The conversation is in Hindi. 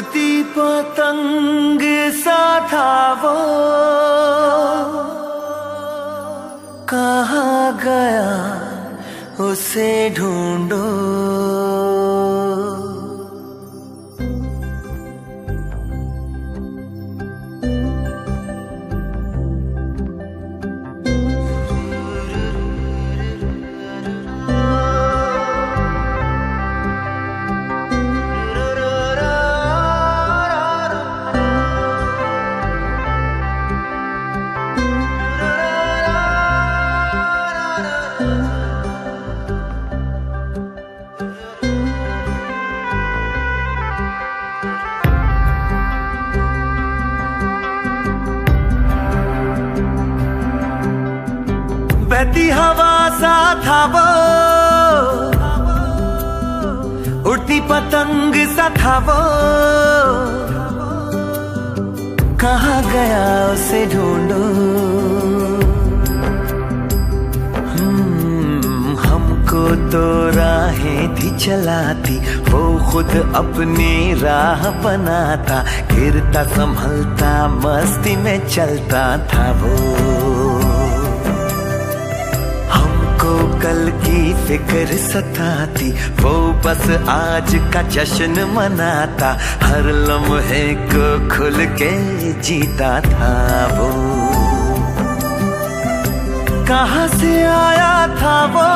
उड़ती पतंग सा था वो, कहाँ गया उसे ढूंढो। बहती हवा सा था वो, उड़ती पतंग सा था वो, कहाँ गया उसे ढूंढो। हमको तो राहें थी चलाती, वो खुद अपनी राह बनाता, गिरता संभलता मस्ती में चलता था वो। कल की फिक्र सताती, वो बस आज का जश्न मनाता, हर लम्हे को खुल के जीता था वो। कहाँ से आया था वो,